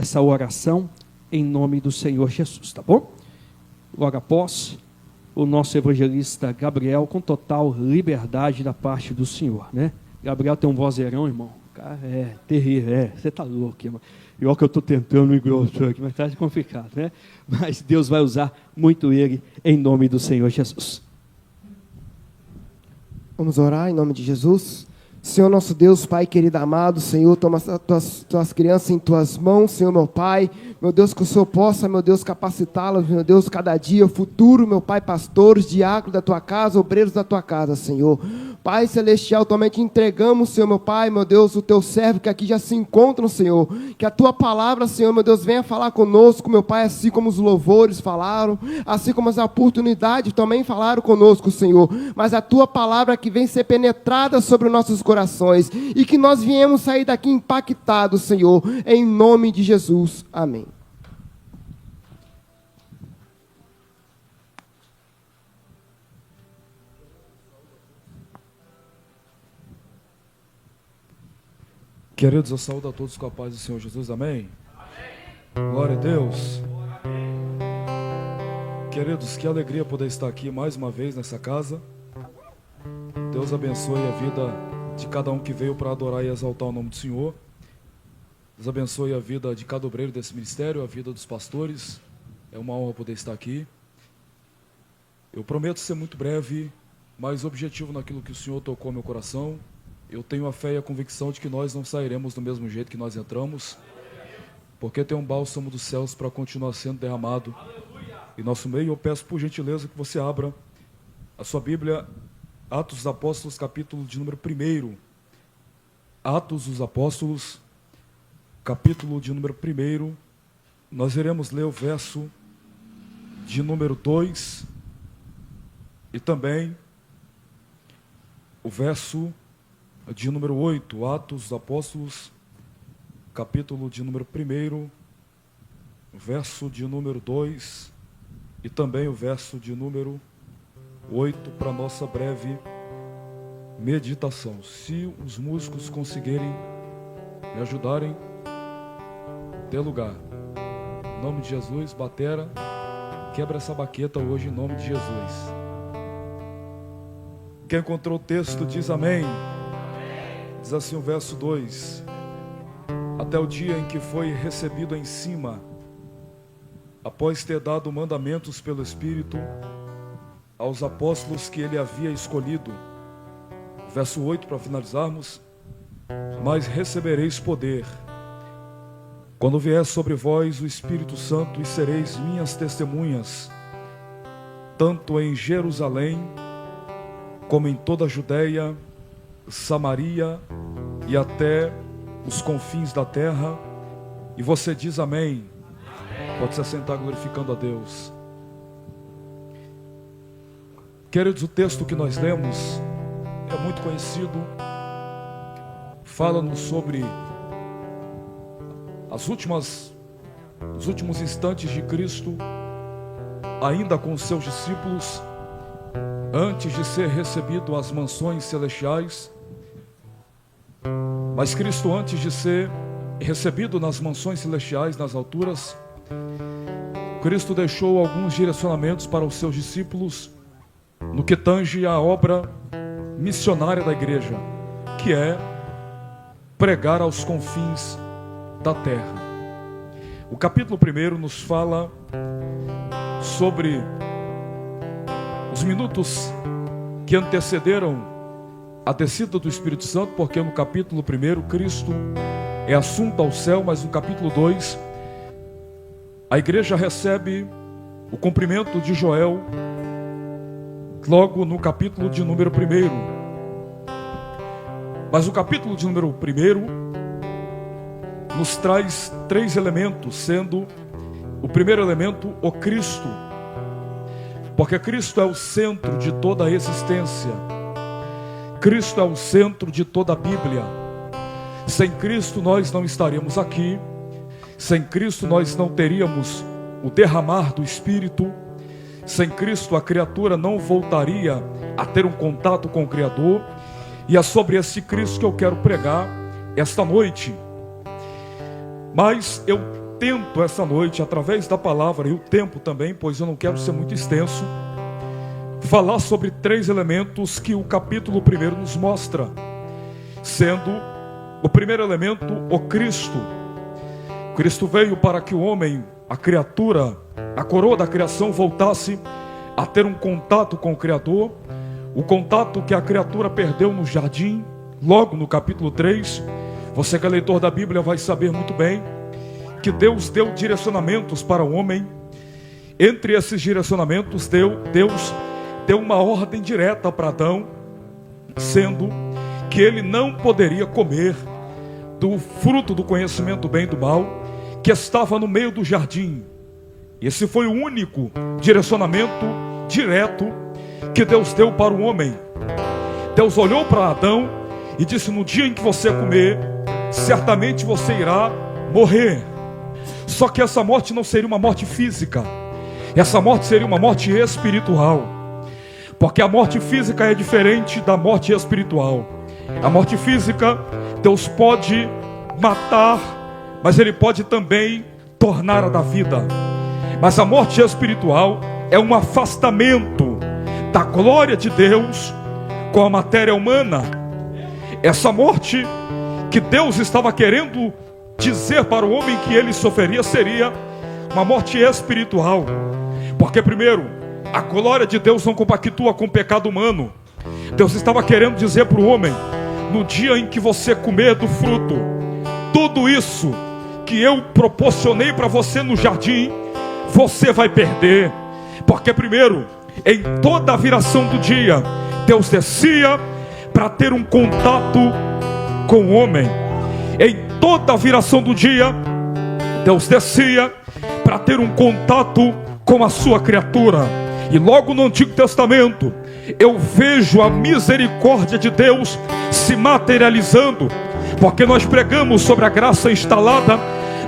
essa oração em nome do Senhor Jesus, tá bom? Logo após, o nosso evangelista Gabriel, com total liberdade da parte do Senhor, né? Gabriel tem um vozeirão, irmão, cara, é terrível, você tá louco, irmão. Igual que eu estou tentando engrossar aqui, mas está complicado, né? Mas Deus vai usar muito ele em nome do Senhor Jesus. Vamos orar em nome de Jesus. Senhor nosso Deus, Pai querido amado, Senhor, toma as tuas crianças em tuas mãos, Senhor meu Pai, meu Deus, que o Senhor possa, meu Deus, capacitá-las, meu Deus, cada dia, o futuro, meu Pai, pastores, diáconos da tua casa, obreiros da tua casa, Senhor. Pai celestial, somente entregamos, Senhor meu Pai, meu Deus, o teu servo que aqui já se encontra, Senhor, que a tua palavra, Senhor, meu Deus, venha falar conosco, meu Pai, assim como os louvores falaram, assim como as oportunidades também falaram conosco, Senhor, mas a tua palavra que vem ser penetrada sobre os nossos corações, e que nós viemos sair daqui impactados, Senhor, em nome de Jesus, amém. Queridos, eu saúdo a todos com a paz do Senhor Jesus, amém? Amém. Glória a Deus. Amém. Queridos, que alegria poder estar aqui mais uma vez nessa casa. Deus abençoe a vida de cada um que veio para adorar e exaltar o nome do Senhor. Deus abençoe a vida de cada obreiro desse ministério, a vida dos pastores. É uma honra poder estar aqui. Eu prometo ser muito breve, mas objetivo naquilo que o Senhor tocou meu coração. Eu tenho a fé e a convicção de que nós não sairemos do mesmo jeito que nós entramos, porque tem um bálsamo dos céus para continuar sendo derramado em nosso meio. Eu peço por gentileza que você abra a sua Bíblia, Atos dos Apóstolos, capítulo de número 1. Atos dos Apóstolos, capítulo de número 1. Nós iremos ler o verso de número 2 e também o verso de número 8, Atos dos Apóstolos, capítulo de número 1, verso de número 2 e também o verso de número 8 para nossa breve meditação. Se os músicos conseguirem me ajudarem, dê lugar. Em nome de Jesus, batera, quebra essa baqueta hoje em nome de Jesus. Quem encontrou o texto diz amém. Diz assim o verso 2: até o dia em que foi recebido em cima, após ter dado mandamentos pelo Espírito aos apóstolos que ele havia escolhido. Verso 8 para finalizarmos: mas recebereis poder quando vier sobre vós o Espírito Santo, e sereis minhas testemunhas, tanto em Jerusalém, como em toda a Judeia, Samaria e até os confins da terra. E você diz amém. Amém. Pode se assentar glorificando a Deus. Queridos, o texto que nós lemos é muito conhecido. Fala-nos sobre os últimos instantes de Cristo, ainda com os seus discípulos, antes de ser recebido às mansões celestiais. Mas Cristo, antes de ser recebido nas mansões celestiais, nas alturas, Cristo deixou alguns direcionamentos para os seus discípulos no que tange à obra missionária da igreja, que é pregar aos confins da terra. O capítulo 1 nos fala sobre os minutos que antecederam a descida do Espírito Santo, porque no capítulo 1 Cristo é assunto ao céu, mas no capítulo 2 a igreja recebe o cumprimento de Joel, logo no capítulo de número 1. Mas o capítulo de número 1 nos traz 3 elementos, sendo o primeiro elemento o Cristo, porque Cristo é o centro de toda a existência. Cristo é o centro de toda a Bíblia. Sem Cristo nós não estaríamos aqui. Sem Cristo nós não teríamos o derramar do Espírito. Sem Cristo a criatura não voltaria a ter um contato com o Criador. E é sobre esse Cristo que eu quero pregar esta noite. Mas eu tento essa noite, através da palavra e o tempo também, pois eu não quero ser muito extenso, falar sobre 3 elementos que o capítulo 1 nos mostra, sendo o primeiro elemento o Cristo. Cristo veio para que o homem, a criatura, a coroa da criação, voltasse a ter um contato com o Criador, o contato que a criatura perdeu no jardim, logo no capítulo 3. Você que é leitor da Bíblia vai saber muito bem que Deus deu direcionamentos para o homem. Entre esses direcionamentos, Deus deu uma ordem direta para Adão, sendo que ele não poderia comer do fruto do conhecimento do bem e do mal, que estava no meio do jardim. Esse foi o único direcionamento direto que Deus deu para o homem. Deus olhou para Adão e disse: no dia em que você comer, certamente você irá morrer. Só que essa morte não seria uma morte física, essa morte seria uma morte espiritual, porque a morte física é diferente da morte espiritual. A morte física, Deus pode matar, mas Ele pode também tornar a da vida. Mas a morte espiritual é um afastamento da glória de Deus com a matéria humana. Essa morte que Deus estava querendo dizer para o homem que ele sofreria seria uma morte espiritual, porque primeiro, a glória de Deus não compactua com o pecado humano. Deus estava querendo dizer para o homem: no dia em que você comer do fruto, tudo isso que eu proporcionei para você no jardim, você vai perder. Porque primeiro, em toda a viração do dia, Deus descia para ter um contato com o homem. Em toda a viração do dia, Deus descia para ter um contato com a sua criatura. E logo no Antigo Testamento, eu vejo a misericórdia de Deus se materializando, porque nós pregamos sobre a graça instalada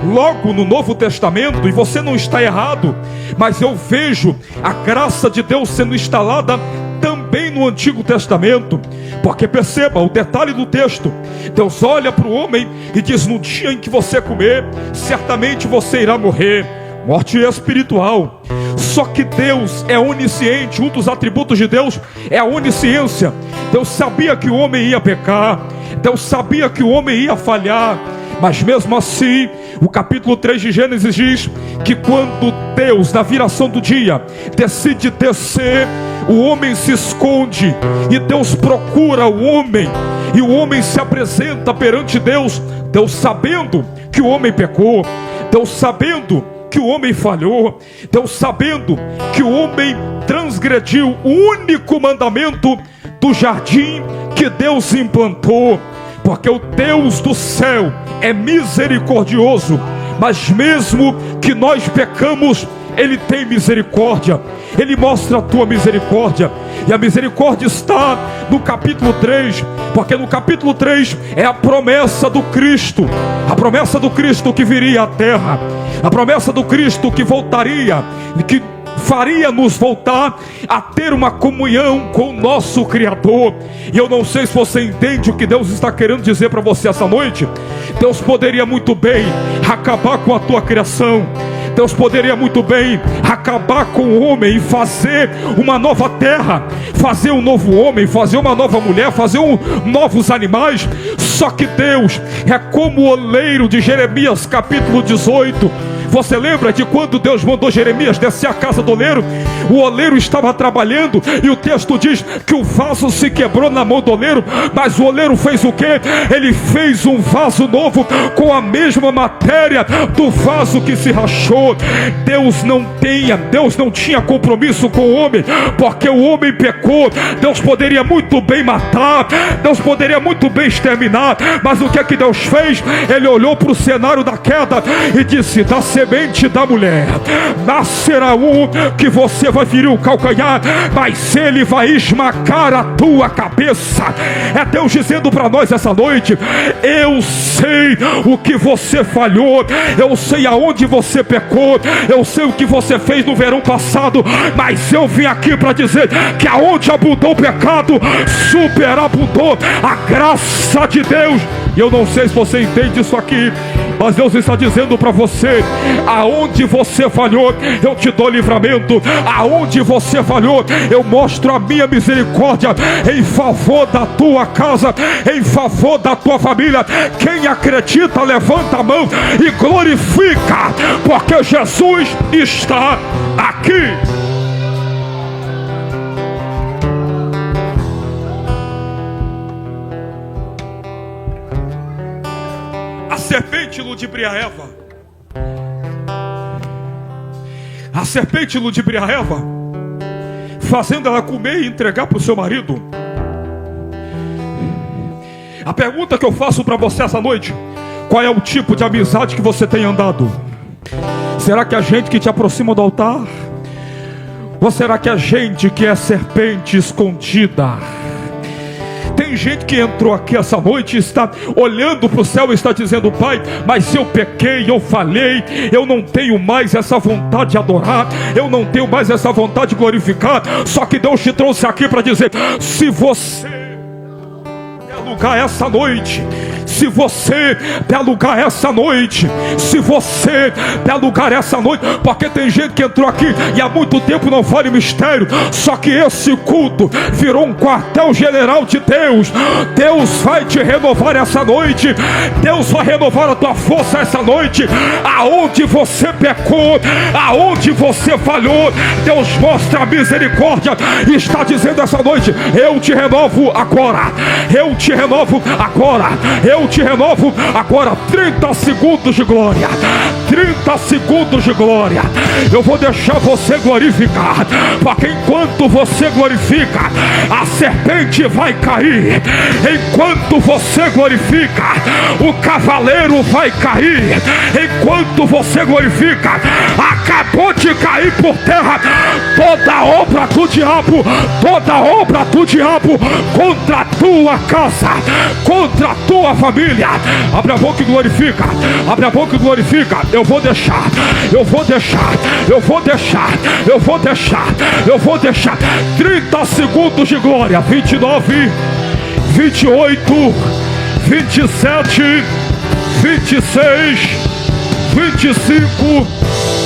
logo no Novo Testamento, e você não está errado, mas eu vejo a graça de Deus sendo instalada também no Antigo Testamento. Porque perceba o detalhe do texto: Deus olha para o homem e diz: no dia em que você comer, certamente você irá morrer. Morte espiritual. Só que Deus é onisciente. Um dos atributos de Deus é a onisciência. Deus sabia que o homem ia pecar, Deus sabia que o homem ia falhar, mas mesmo assim, o capítulo 3 de Gênesis diz que quando Deus, na viração do dia, decide descer, o homem se esconde e Deus procura o homem, e o homem se apresenta perante Deus. Deus sabendo que o homem pecou, Deus sabendo que o homem falhou, Deus sabendo que o homem transgrediu o único mandamento do jardim que Deus implantou. Porque o Deus do céu é misericordioso, mas mesmo que nós pecamos, Ele tem misericórdia. Ele mostra a tua misericórdia. E a misericórdia está no capítulo 3, porque no capítulo 3 é a promessa do Cristo. A promessa do Cristo que viria à terra, a promessa do Cristo que voltaria, que faria nos voltar a ter uma comunhão com o nosso Criador. E eu não sei se você entende o que Deus está querendo dizer para você essa noite. Deus poderia muito bem acabar com a tua criação, Deus poderia muito bem acabar com o homem e fazer uma nova terra, fazer um novo homem, fazer uma nova mulher, fazer novos animais. Só que Deus é como o oleiro de Jeremias capítulo 18. Você lembra de quando Deus mandou Jeremias descer a casa do oleiro? O oleiro estava trabalhando e o texto diz que o vaso se quebrou na mão do oleiro, mas o oleiro fez o quê? Ele fez um vaso novo com a mesma matéria do vaso que se rachou. Deus não tinha compromisso com o homem, porque o homem pecou. Deus poderia muito bem matar, Deus poderia muito bem exterminar, mas o que é que Deus fez? Ele olhou para o cenário da queda e disse: da semente da mulher nascerá um que você vai ferir o calcanhar, mas ele vai esmagar a tua cabeça. É Deus dizendo para nós essa noite: eu sei o que você falhou, eu sei aonde você pecou, eu sei o que você fez no verão passado, mas eu vim aqui para dizer que aonde abundou o pecado, superabundou a graça de Deus. E eu não sei se você entende isso aqui. Mas Deus está dizendo para você: aonde você falhou, eu te dou livramento. Aonde você falhou, eu mostro a minha misericórdia em favor da tua casa, em favor da tua família. Quem acredita, levanta a mão e glorifica, porque Jesus está aqui. A serpente ludibria Eva. A serpente ludibria Eva, fazendo ela comer e entregar para o seu marido. A pergunta que eu faço para você essa noite: qual é o tipo de amizade que você tem andado? Será que é gente que te aproxima do altar? Ou será que é gente que é serpente escondida? Tem gente que entrou aqui essa noite e está olhando para o céu e está dizendo: Pai, mas eu pequei, eu falhei, eu não tenho mais essa vontade de adorar, eu não tenho mais essa vontade de glorificar. Só que Deus te trouxe aqui para dizer: se você der lugar essa noite, se você der lugar essa noite, se você der lugar essa noite, porque tem gente que entrou aqui e há muito tempo não fala em mistério, só que esse culto virou um quartel-general de Deus. Deus vai te renovar essa noite, Deus vai renovar a tua força essa noite. Aonde você pecou, aonde você falhou, Deus mostra a misericórdia e está dizendo essa noite: eu te renovo agora, eu te renovo agora, eu te renovo agora. 30 segundos de glória, 30 segundos de glória. Eu vou deixar você glorificar, porque enquanto você glorifica, a serpente vai cair. Enquanto você glorifica, o cavaleiro vai cair. Enquanto você glorifica, acabou de cair por terra toda obra do diabo, toda obra do diabo contra a tua casa, contra a tua família. Abre a boca e glorifica, abre a boca e glorifica. Eu vou deixar, eu vou deixar, eu vou deixar, eu vou deixar, eu vou deixar 30 segundos de glória. 29, 28, 27, 26, 25,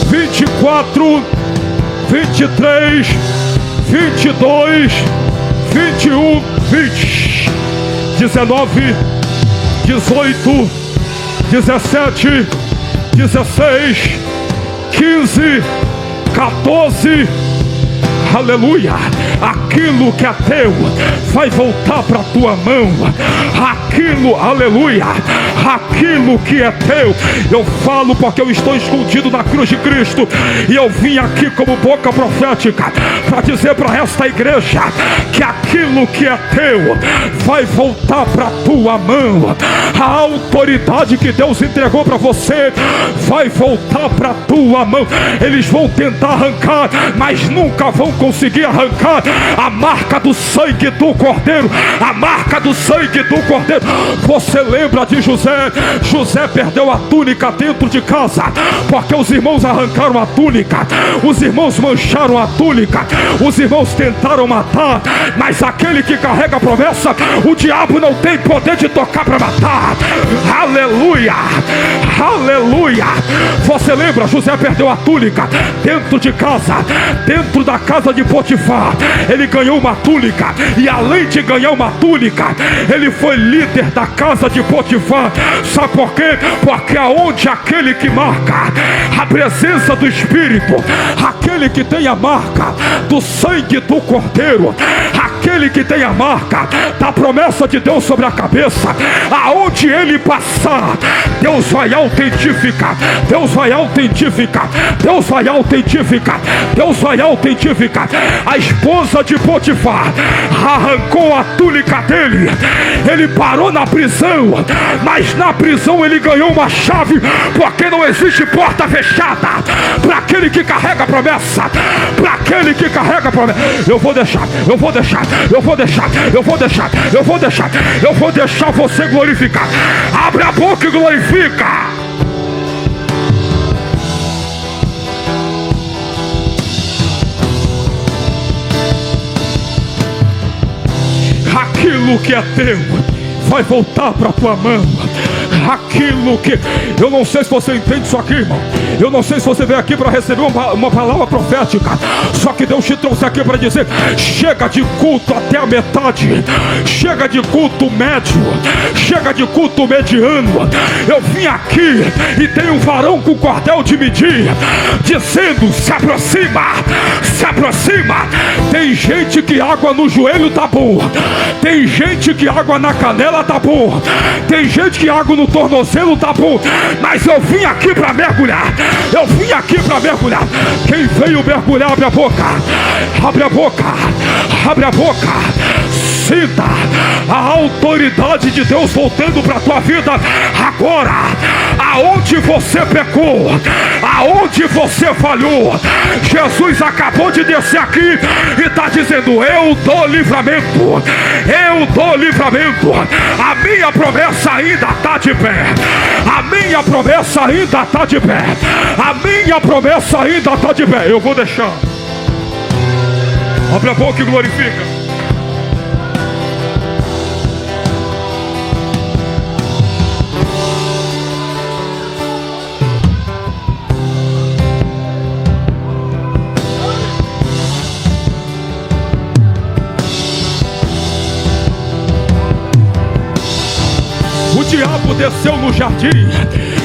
24, 23, 22, 21, 20, 19, 18, 17, 16, 15, 14. Aleluia. Aquilo que é teu vai voltar para a tua mão. Aquilo, aleluia, aquilo que é teu. Eu falo porque eu estou escondido na cruz de Cristo, e eu vim aqui como boca profética para dizer para esta igreja que aquilo que é teu vai voltar para a tua mão. A autoridade que Deus entregou para você vai voltar para a tua mão. Eles vão tentar arrancar, mas nunca vão conseguir arrancar a marca do sangue do Cordeiro, a marca do sangue do Cordeiro. Você lembra de José? José perdeu a túnica dentro de casa, porque os irmãos arrancaram a túnica, os irmãos mancharam a túnica, os irmãos tentaram matar, mas aquele que carrega a promessa, o diabo não tem poder de tocar para matar. Aleluia, aleluia. Você lembra? José perdeu a túnica dentro de casa, dentro da casa de Potifar. Ele ganhou uma túnica, e além de ganhar uma túnica, ele foi líder da casa de Potifar. Sabe por quê? Porque aonde aquele que marca a presença do Espírito, aquele que tem a marca do sangue do Cordeiro, aquele que tem a marca da promessa de Deus sobre a cabeça, aonde ele passar, Deus vai autentificar, Deus vai autentificar, Deus vai autentificar, Deus vai autentificar. A esposa de Potifar arrancou a túnica dele, ele parou na prisão, mas na prisão ele ganhou uma chave, porque não existe porta fechada para aquele que carrega a promessa, para aquele que carrega a promessa. Eu vou deixar, eu vou deixar, eu vou deixar, eu vou deixar, eu vou deixar, eu vou deixar você glorificar. Abre a boca e glorifica. Aquilo que é teu vai voltar para a tua mão. aquilo que... Eu não sei se você entende isso aqui, irmão. Eu não sei se você veio aqui para receber uma palavra profética. Só que Deus te trouxe aqui para dizer: chega de culto até a metade. Chega de culto médio. Chega de culto mediano. Eu vim aqui e tem um varão com cordel de medir, dizendo: se aproxima, se aproxima. Tem gente que água no joelho tá bom. Tem gente que água na canela tá bom. Tem gente que água no tornozelo tá bom. Mas eu vim aqui para mergulhar. Eu vim aqui para mergulhar. Quem veio mergulhar, abre a boca. Abre a boca. Abre a boca. Sinta a autoridade de Deus voltando para a tua vida agora. Aonde você pecou, aonde você falhou, Jesus acabou de descer aqui e está dizendo: eu dou livramento, eu dou livramento. A minha promessa ainda está de pé. A minha promessa ainda está de pé. A minha promessa ainda está de pé. Eu vou deixar. Abre a boca e glorifica. O diabo desceu no jardim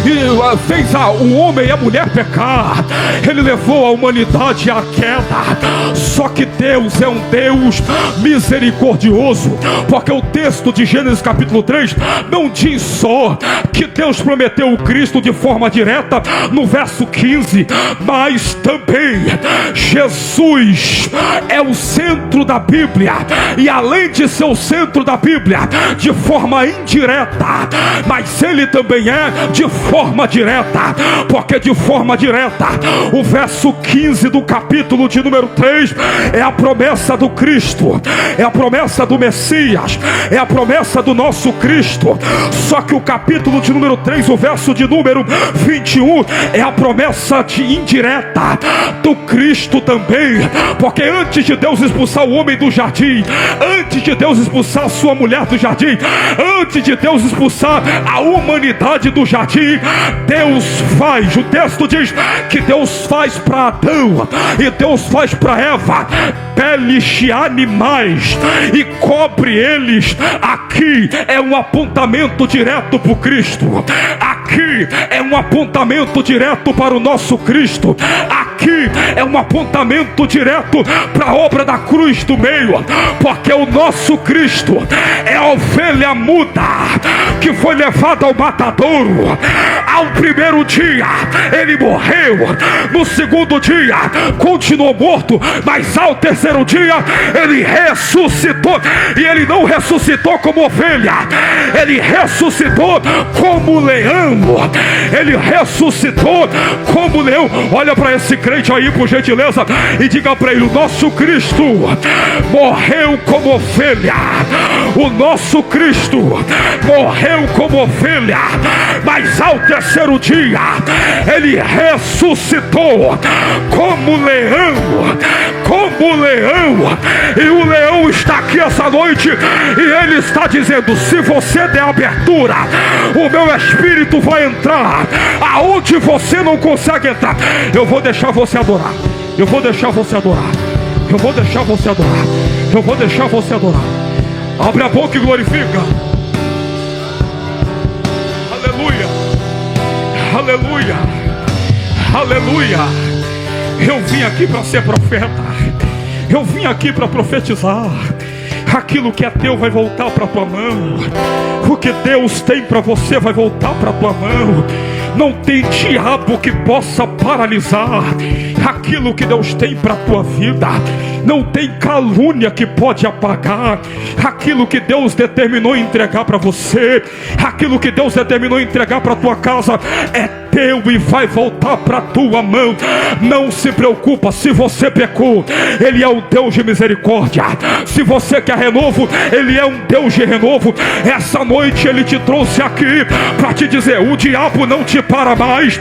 e fez o homem e a mulher pecar. Ele levou a humanidade à queda. Só que Deus é um Deus misericordioso, porque o texto de Gênesis capítulo 3 não diz só que Deus prometeu o Cristo de forma direta no verso 15, mas também Jesus é o centro da Bíblia. E além de ser o centro da Bíblia de forma indireta, mas ele também é de forma direta, porque de forma direta o verso 15 do capítulo de número 3 é a promessa do Cristo, é a promessa do Messias, é a promessa do nosso Cristo. Só que o capítulo de número 3, o verso de número 21, é a promessa indireta do Cristo também, porque antes de Deus expulsar o homem do jardim, antes de Deus expulsar a sua mulher do jardim, antes de Deus expulsar a humanidade do jardim, Deus faz, o texto diz que Deus faz para Adão e Deus faz para Eva peles de animais e cobre eles. Aqui é um apontamento direto para o Cristo. Aqui é um apontamento direto para o nosso Cristo. Aqui é um apontamento direto para a obra da cruz do meio, porque o nosso Cristo é a ovelha muda que foi levada ao matadouro. Ao primeiro dia ele morreu, no segundo dia continuou morto, mas ao terceiro dia ele ressuscitou. E ele não ressuscitou como ovelha, ele ressuscitou como leão. Ele ressuscitou como leão. Olha para esse crente aí, por gentileza, e diga para ele: o nosso Cristo morreu como ovelha. O nosso Cristo morreu como ovelha, mas ao terceiro dia ele ressuscitou como leão. Como leão. E o leão está aqui essa noite e ele está dizendo: se você der abertura, o meu espírito vai entrar aonde você não consegue entrar. Eu vou deixar você adorar. Eu vou deixar você adorar. Eu vou deixar você adorar. Eu vou deixar você adorar. Abre a boca e glorifica. Aleluia. Aleluia. Aleluia. Eu vim aqui para ser profeta. Eu vim aqui para profetizar. Aquilo que é teu vai voltar para a tua mão. O que Deus tem para você vai voltar para a tua mão. Não tem diabo que possa paralisar aquilo que Deus tem para a tua vida. Não tem calúnia que pode apagar aquilo que Deus determinou entregar para você. Aquilo que Deus determinou entregar para a tua casa é teu e vai voltar para a tua mão. Não se preocupa se você pecou. Ele é um Deus de misericórdia. Se você quer renovo, Ele é um Deus de renovo. Essa noite Ele te trouxe aqui para te dizer: o diabo não te para mais,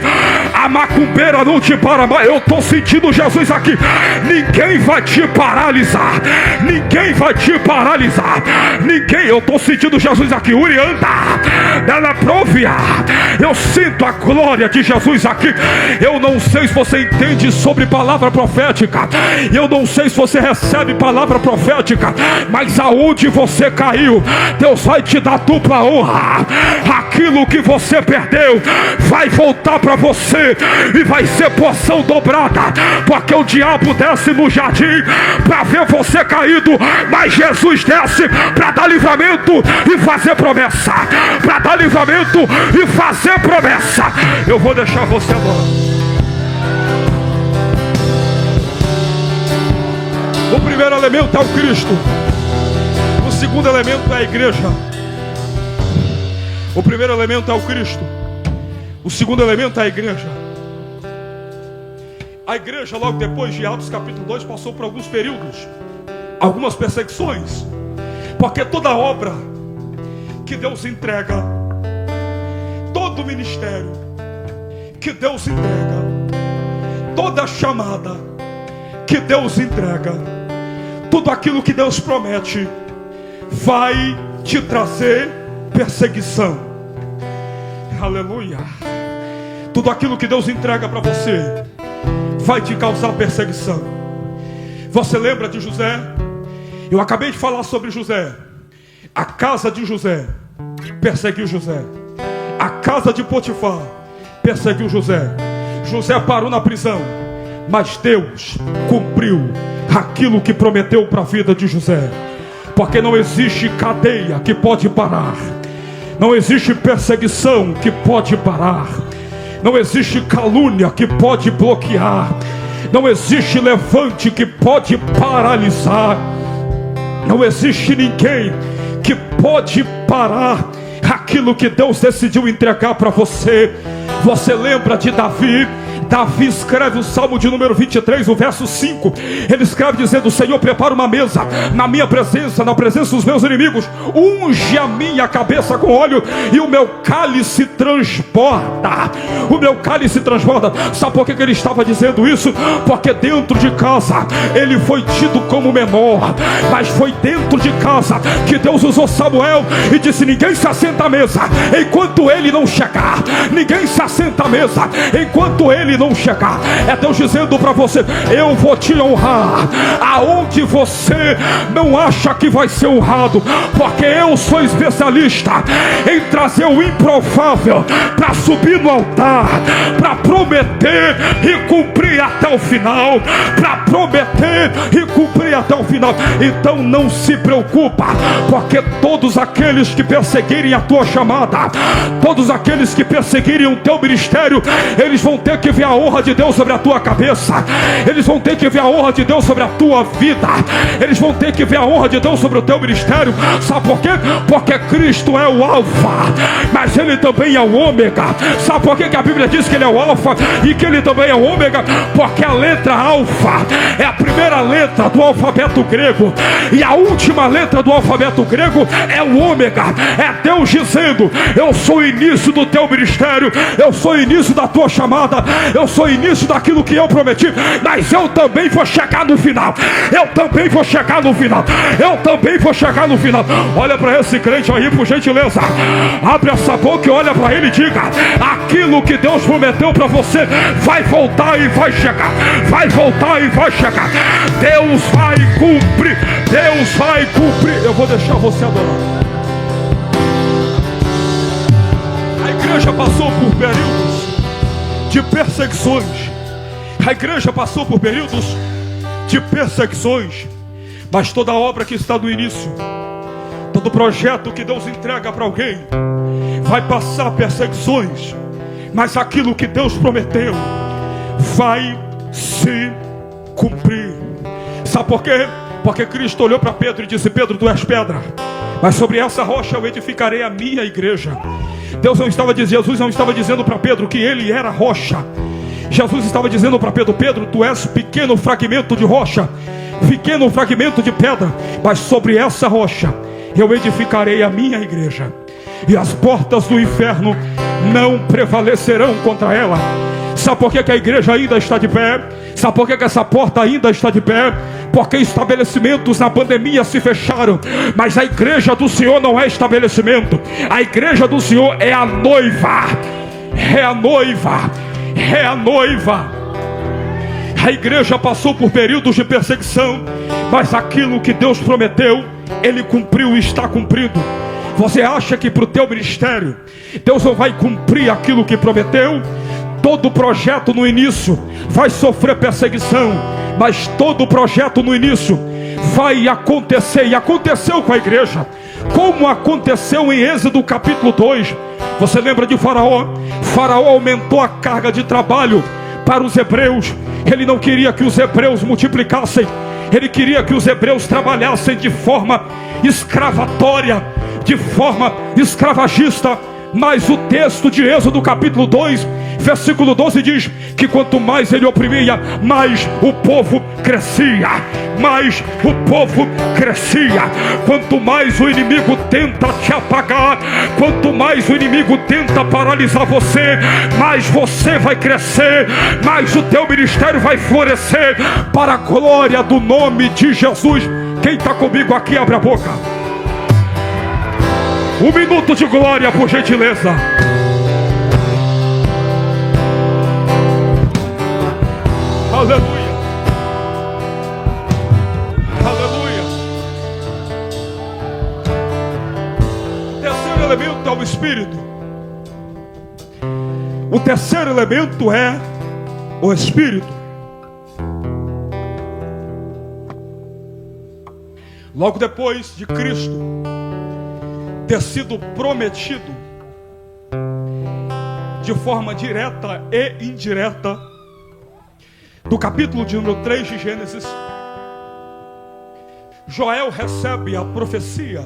a macumbeira não te para mais. Eu estou sentindo Jesus aqui. Ninguém vai te paralisar, ninguém vai te paralisar, ninguém. Eu estou sentindo Jesus aqui. Urianda, ela provia. Eu sinto a glória de Jesus aqui. Eu não sei se você entende sobre palavra profética, eu não sei se você recebe palavra profética, mas aonde você caiu, Deus vai te dar dupla honra. Aquilo que você perdeu vai voltar para você e vai ser porção dobrada, porque o diabo desce no jardim para ver você caído, mas Jesus desce para dar livramento e fazer promessa, para dar livramento e fazer promessa. Eu vou deixar você agora. O primeiro elemento é o Cristo, o segundo elemento é a igreja. O primeiro elemento é o Cristo, o segundo elemento é a igreja. A igreja, logo depois de Atos capítulo 2, passou por alguns períodos, algumas perseguições, porque toda obra que Deus entrega, todo ministério que Deus entrega, toda chamada que Deus entrega, tudo aquilo que Deus promete, vai te trazer perseguição. Aleluia. Tudo aquilo que Deus entrega para você vai te causar perseguição. Você lembra de José? Eu acabei de falar sobre José. A casa de José perseguiu José. A casa de Potifar perseguiu José. José parou na prisão, mas Deus cumpriu aquilo que prometeu para a vida de José. Porque não existe cadeia que pode parar, não existe perseguição que pode parar, não existe calúnia que pode bloquear, não existe levante que pode paralisar, não existe ninguém que pode parar aquilo que Deus decidiu entregar para você. Você lembra de Davi? Davi escreve o Salmo de número 23, o verso 5. Ele escreve dizendo: Senhor, prepara uma mesa na minha presença, na presença dos meus inimigos. Unge a minha cabeça com óleo e o meu cálice transborda. O meu cálice transborda. Sabe por que ele estava dizendo isso? Porque dentro de casa ele foi tido como menor, mas foi dentro de casa que Deus usou Samuel e disse: ninguém se assenta à mesa enquanto ele não chegar. Ninguém se assenta à mesa enquanto ele não chegar. É Deus dizendo para você: eu vou te honrar aonde você não acha que vai ser honrado, porque eu sou especialista em trazer o improvável para subir no altar, para prometer e cumprir até o final, para prometer e cumprir até o final. Então não se preocupa, porque todos aqueles que perseguirem a tua chamada, todos aqueles que perseguirem o teu ministério, eles vão ter que ver a honra de Deus sobre a tua cabeça, eles vão ter que ver a honra de Deus sobre a tua vida, eles vão ter que ver a honra de Deus sobre o teu ministério. Sabe por quê? Porque Cristo é o alfa, mas ele também é o ômega. Sabe por quê que a Bíblia diz que ele é o alfa e que ele também é o ômega? Porque a letra alfa é a primeira letra do alfabeto grego e a última letra do alfabeto grego é o ômega. É Deus dizendo: eu sou o início do teu ministério, eu sou o início da tua chamada, eu sou o início daquilo que eu prometi, mas eu também vou chegar no final, eu também vou chegar no final, eu também vou chegar no final. Olha para esse crente aí, por gentileza, abre essa boca e olha para ele e diga: aquilo que Deus prometeu para você vai voltar e vai chegar, vai voltar e vai chegar. Deus vai cumprir, Deus vai cumprir. Eu vou deixar você adorar. A igreja passou por períodos de perseguições, a igreja passou por períodos de perseguições, mas toda obra que está no início, todo projeto que Deus entrega para alguém, vai passar perseguições, mas aquilo que Deus prometeu vai se cumprir. Sabe por quê? Porque Cristo olhou para Pedro e disse: Pedro, tu és pedra, mas sobre essa rocha eu edificarei a minha igreja. Jesus não estava dizendo para Pedro que ele era rocha. Jesus estava dizendo para Pedro: Pedro, tu és pequeno fragmento de rocha, pequeno fragmento de pedra, mas sobre essa rocha eu edificarei a minha igreja, e as portas do inferno não prevalecerão contra ela. Sabe por que a igreja ainda está de pé? Sabe por que essa porta ainda está de pé? Porque estabelecimentos na pandemia se fecharam, mas a igreja do Senhor não é estabelecimento. A igreja do Senhor é a noiva. É a noiva. É a noiva. A igreja passou por períodos de perseguição, mas aquilo que Deus prometeu, Ele cumpriu e está cumprindo. Você acha que para o teu ministério Deus não vai cumprir aquilo que prometeu? Todo projeto no início vai sofrer perseguição, mas todo projeto no início vai acontecer. E aconteceu com a igreja, como aconteceu em Êxodo capítulo 2. Você lembra de Faraó? Faraó aumentou a carga de trabalho para os hebreus. Ele não queria que os hebreus multiplicassem, ele queria que os hebreus trabalhassem de forma escravatória, de forma escravagista. Mas o texto de Êxodo capítulo 2, versículo 12 diz que quanto mais ele oprimia, mais o povo crescia. Mais o povo crescia. Quanto mais o inimigo tenta te apagar, quanto mais o inimigo tenta paralisar você, mais você vai crescer, mais o teu ministério vai florescer para a glória do nome de Jesus. Quem está comigo aqui, abre a boca. Um minuto de glória, por gentileza. Aleluia. Aleluia. O terceiro elemento é o Espírito. O terceiro elemento é o Espírito. Logo depois de Cristo ter sido prometido de forma direta e indireta, do capítulo de número 3 de Gênesis, Joel recebe a profecia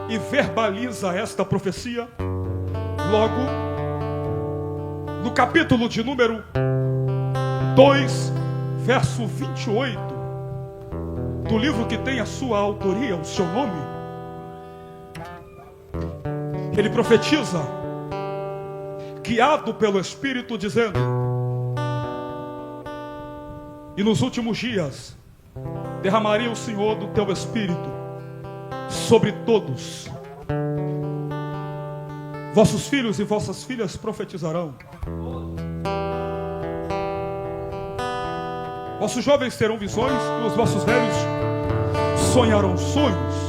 e verbaliza esta profecia. Logo, no capítulo de número 2, verso 28, do livro que tem a sua autoria, o seu nome, ele profetiza, guiado pelo Espírito, dizendo: e nos últimos dias derramaria o Senhor do teu Espírito sobre todos. Vossos filhos e vossas filhas profetizarão. Vossos jovens terão visões e os vossos velhos sonharão sonhos.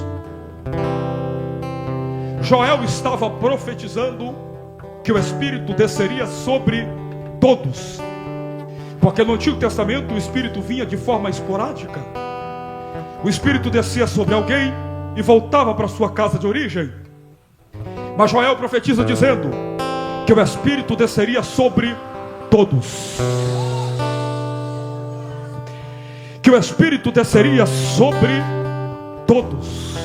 Joel estava profetizando que o Espírito desceria sobre todos, porque no Antigo Testamento o Espírito vinha de forma esporádica. O Espírito descia sobre alguém e voltava para sua casa de origem. Mas Joel profetiza dizendo que o Espírito desceria sobre todos. Que o Espírito desceria sobre todos.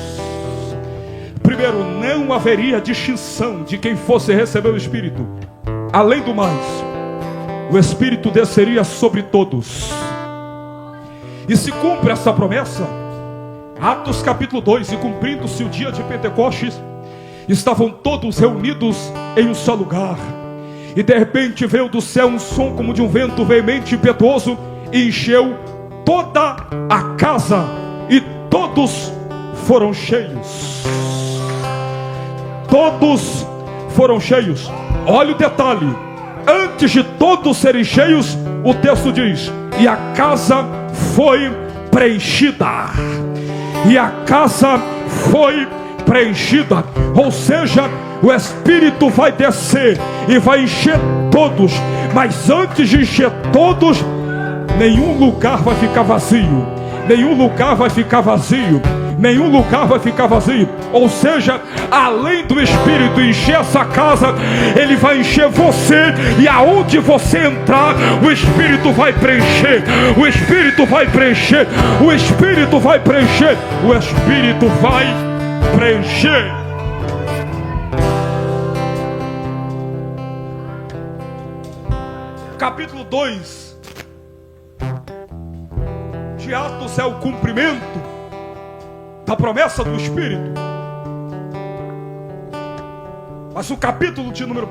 Primeiro, não haveria distinção de quem fosse receber o Espírito. Além do mais, o Espírito desceria sobre todos. E se cumpre essa promessa, Atos capítulo 2, e cumprindo-se o dia de Pentecostes, estavam todos reunidos em um só lugar. E de repente veio do céu um som como de um vento veemente e impetuoso, e encheu toda a casa, e todos foram cheios. Todos foram cheios. Olha o detalhe: antes de todos serem cheios, o texto diz: e a casa foi preenchida. E a casa foi preenchida. Ou seja, o Espírito vai descer e vai encher todos. Mas antes de encher todos, nenhum lugar vai ficar vazio. Nenhum lugar vai ficar vazio. Nenhum lugar vai ficar vazio. Ou seja, além do Espírito encher essa casa, ele vai encher você. E aonde você entrar, o Espírito vai preencher. O Espírito vai preencher. O Espírito vai preencher. O Espírito vai preencher. Capítulo 2 de Atos é o cumprimento da promessa do Espírito. Mas o capítulo de número 1,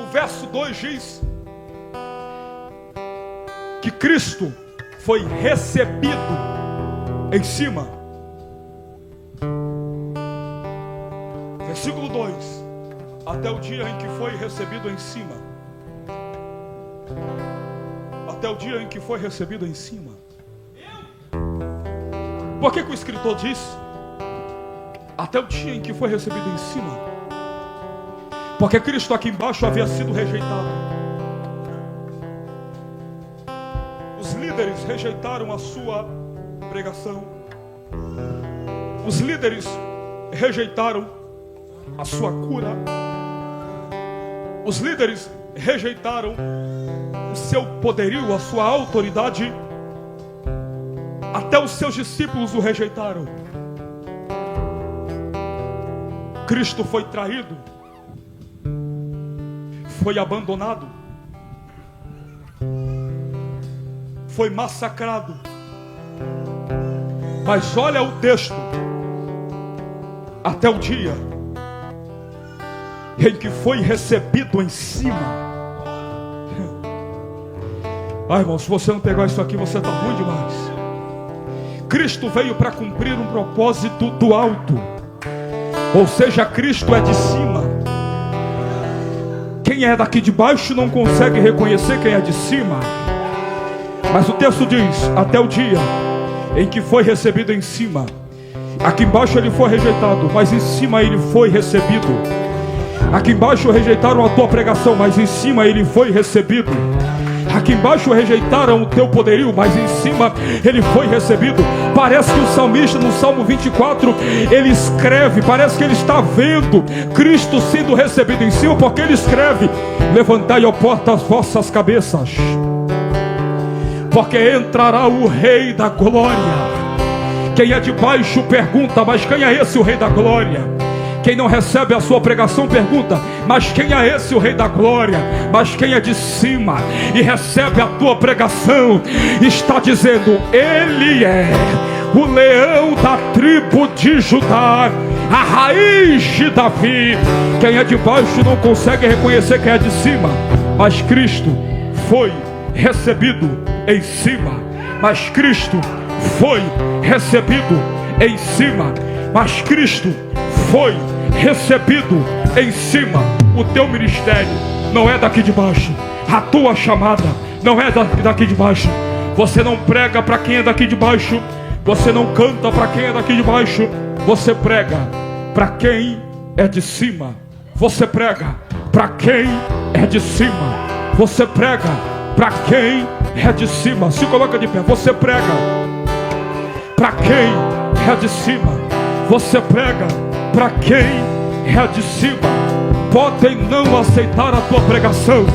o verso 2 diz que Cristo foi recebido em cima. Versículo 2: até o dia em que foi recebido em cima. Até o dia em que foi recebido em cima. Por que o escritor diz até o dia em que foi recebido em cima? Porque Cristo aqui embaixo havia sido rejeitado. Os líderes rejeitaram a sua pregação. Os líderes rejeitaram a sua cura. Os líderes rejeitaram o seu poderio, a sua autoridade. Até os seus discípulos o rejeitaram. Cristo foi traído, foi abandonado, foi massacrado. Mas olha o texto: até o dia em que foi recebido em cima. Ai, irmão, se você não pegar isso aqui, você está ruim demais. Cristo veio para cumprir um propósito do alto. Ou seja, Cristo é de cima. Quem é daqui de baixo não consegue reconhecer quem é de cima. Mas o texto diz: até o dia em que foi recebido em cima. Aqui embaixo ele foi rejeitado, mas em cima ele foi recebido. Aqui embaixo rejeitaram a tua pregação, mas em cima ele foi recebido. Aqui embaixo rejeitaram o teu poderio, mas em cima ele foi recebido. Parece que o salmista no Salmo 24, ele escreve, parece que ele está vendo Cristo sendo recebido em cima, porque ele escreve: levantai, ó porta, as vossas cabeças, porque entrará o Rei da Glória. Quem é de baixo pergunta: mas quem é esse o Rei da Glória? Quem não recebe a sua pregação pergunta: mas quem é esse o Rei da Glória? Mas quem é de cima e recebe a tua pregação está dizendo: ele é o leão da tribo de Judá, a raiz de Davi. Quem é de baixo não consegue reconhecer quem é de cima. Mas Cristo foi recebido em cima. Mas Cristo foi recebido em cima. Mas Cristo foi recebido em cima. O teu ministério não é daqui de baixo. A tua chamada não é daqui de baixo. Você não prega para quem é daqui de baixo. Você não canta para quem é daqui de baixo. Você prega para quem é de cima. Você prega para quem é de cima. Você prega para quem é de cima. Se coloca de pé. Você prega para quem é de cima. Você prega para quem é de cima. Podem não aceitar a tua pregação,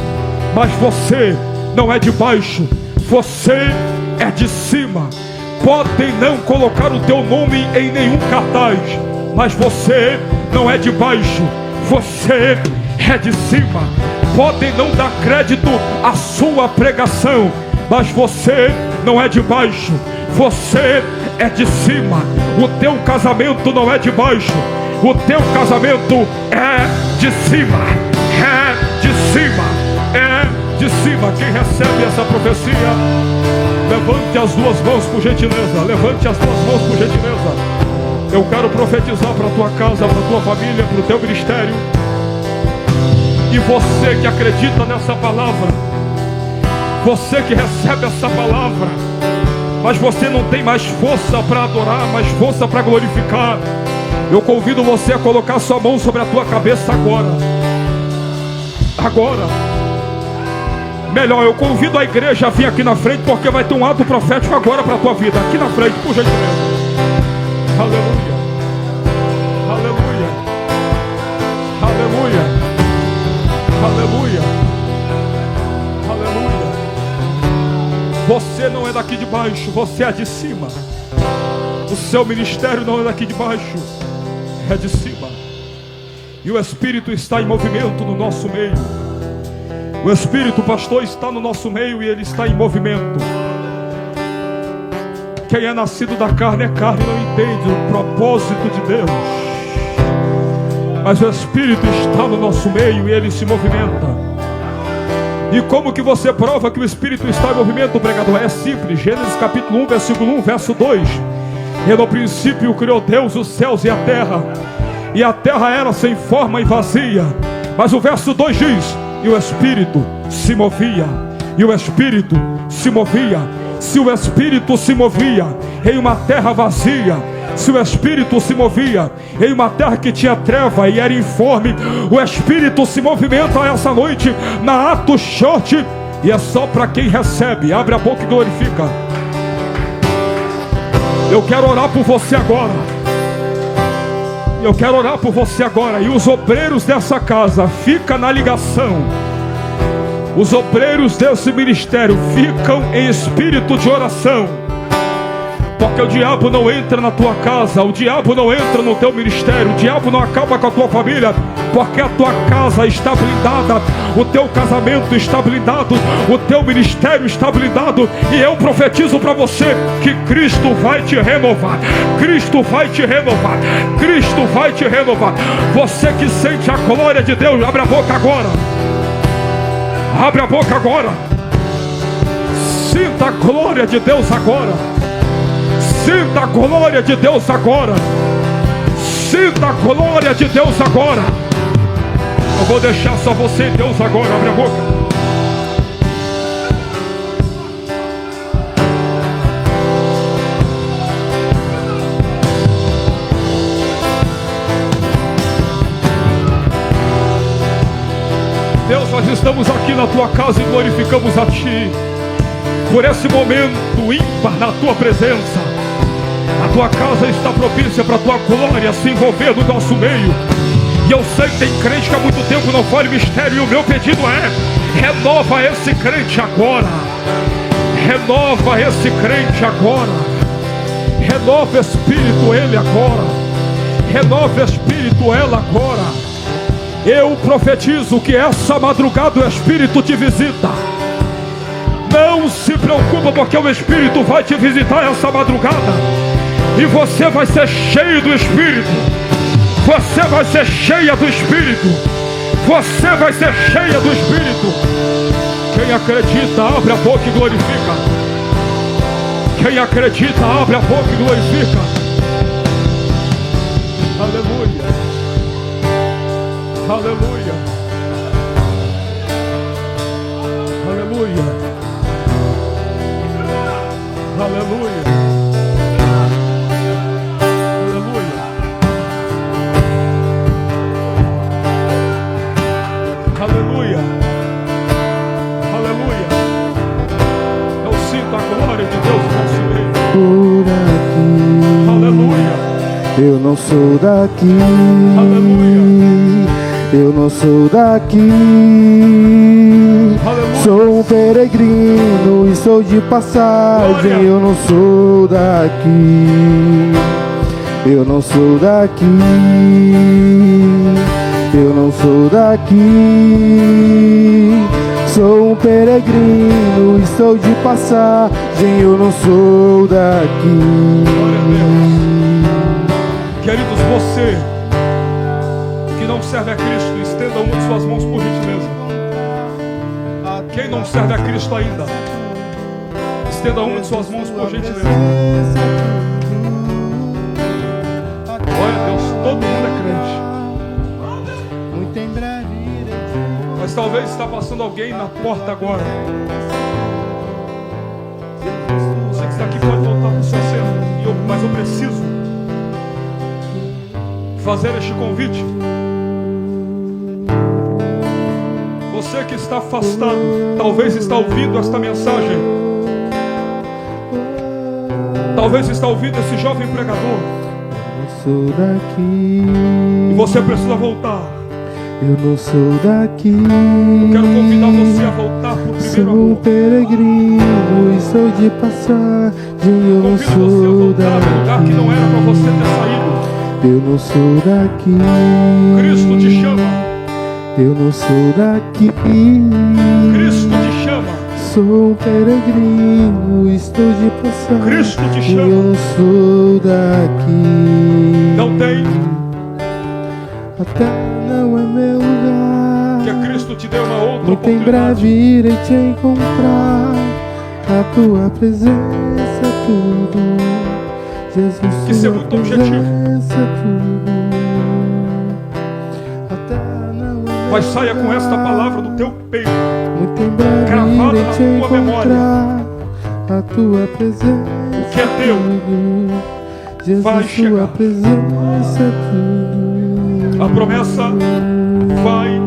mas você não é de baixo, você é de cima. Podem não colocar o teu nome em nenhum cartaz, mas você não é de baixo, você é de cima. Podem não dar crédito à sua pregação, mas você não é de baixo, você é de cima. O teu casamento não é de baixo, o teu casamento é de cima, é de cima, é de cima. Quem recebe essa profecia, levante as duas mãos por gentileza, levante as duas mãos por gentileza. Eu quero profetizar para a tua casa, para a tua família, para o teu ministério. E você que acredita nessa palavra, você que recebe essa palavra, mas você não tem mais força para adorar, mais força para glorificar, eu convido você a colocar sua mão sobre a tua cabeça agora. Agora. Melhor, eu convido a igreja a vir aqui na frente, porque vai ter um ato profético agora para a tua vida. Aqui na frente, por gentileza. Aleluia. Aleluia. Aleluia. Aleluia. Aleluia. Você não é daqui de baixo, você é de cima. O seu ministério não é daqui de baixo, é de cima. E o Espírito está em movimento no nosso meio. O Espírito, pastor, está no nosso meio e ele está em movimento. Quem é nascido da carne é carne, não entende o propósito de Deus. mas o Espírito está no nosso meio e ele se movimenta. E como que você prova que o Espírito está em movimento, pregador? É simples. Gênesis capítulo 1, versículo 1, verso 2. E no princípio criou Deus os céus e a terra era sem forma e vazia. Mas o verso 2 diz: e o Espírito se movia. E o Espírito se movia. Se o Espírito se movia em uma terra vazia, se o Espírito se movia em uma terra que tinha treva e era informe, o Espírito se movimenta essa noite na Atos Church. E é só para quem recebe. Abre a boca e glorifica. Eu quero orar por você agora. Eu quero orar por você agora. E os obreiros dessa casa, fica na ligação. Os obreiros desse ministério ficam em espírito de oração. Porque o diabo não entra na tua casa, o diabo não entra no teu ministério, o diabo não acaba com a tua família, porque a tua casa está blindada, o teu casamento está blindado, o teu ministério está blindado. E eu profetizo para você que Cristo vai te renovar. Cristo vai te renovar. Cristo vai te renovar. Você que sente a glória de Deus, abre a boca agora. Abre a boca agora. Sinta a glória de Deus agora. Sinta a glória de Deus agora. Sinta a glória de Deus agora. Eu vou deixar só você e Deus agora. Abre a boca. Deus, nós estamos aqui na tua casa e glorificamos a ti por esse momento ímpar na tua presença. A tua casa está propícia para a tua glória se envolver no nosso meio. E eu sei que tem crente que há muito tempo não fala em mistério, e o meu pedido é: renova esse crente agora. Renova esse crente agora. Renova o espírito ele agora. Renova o espírito ela agora. Eu profetizo que essa madrugada o Espírito te visita. Não se preocupa, porque o Espírito vai te visitar essa madrugada. E você vai ser cheio do Espírito. Você vai ser cheia do Espírito. Você vai ser cheia do Espírito. Quem acredita, abre a boca e glorifica. Quem acredita, abre a boca e glorifica. Aleluia. Aleluia. Aleluia. Aleluia. Aleluia. Aleluia. Aleluia. Eu sinto a glória de Deus no nosso meio. Por aqui. Aleluia. Eu não sou daqui. Aleluia. Eu não sou daqui. Aleluia. Sou um peregrino e sou de passagem. Glória. Eu não sou daqui. Eu não sou daqui. Eu não sou daqui. Sou um peregrino e sou de passagem. Eu não sou daqui. Glória a Deus. Queridos, você que não serve a Cristo, estenda uma de suas mãos por gentileza. Quem não serve a Cristo ainda, estenda uma de suas mãos por gentileza. Glória a Deus, todo mundo é crente. Mas talvez está passando alguém na porta agora. Você que está aqui pode voltar para o seu centro, mas eu preciso fazer este convite. Você que está afastado, talvez está ouvindo esta mensagem, talvez está ouvindo esse jovem pregador, Sou daqui. e você precisa voltar. Eu não sou daqui. Eu quero convidar você a voltar para o primeiro Sou um amor. peregrino e sou de passagem. Eu não Convido você a sou voltar no lugar que não era para você ter saído. Eu não sou daqui. Cristo te chama. Eu não sou daqui. Cristo te chama. Sou um peregrino, estou de passagem. Cristo te chama. Eu não sou daqui. Não tem A terra não é meu lugar. Que Cristo te deu uma outra Muito em oportunidade. breve irei te encontrar. A tua presença é tudo. Jesus, Que seu tua muito objetivo. presença é tudo. A terra não é meu Mas saia com esta lugar. palavra do teu peito. Muito em breve Gravada irei na te tua memória. encontrar. A tua presença O que é teu tudo. Jesus, vai chegar. tua presença é tudo. A promessa vai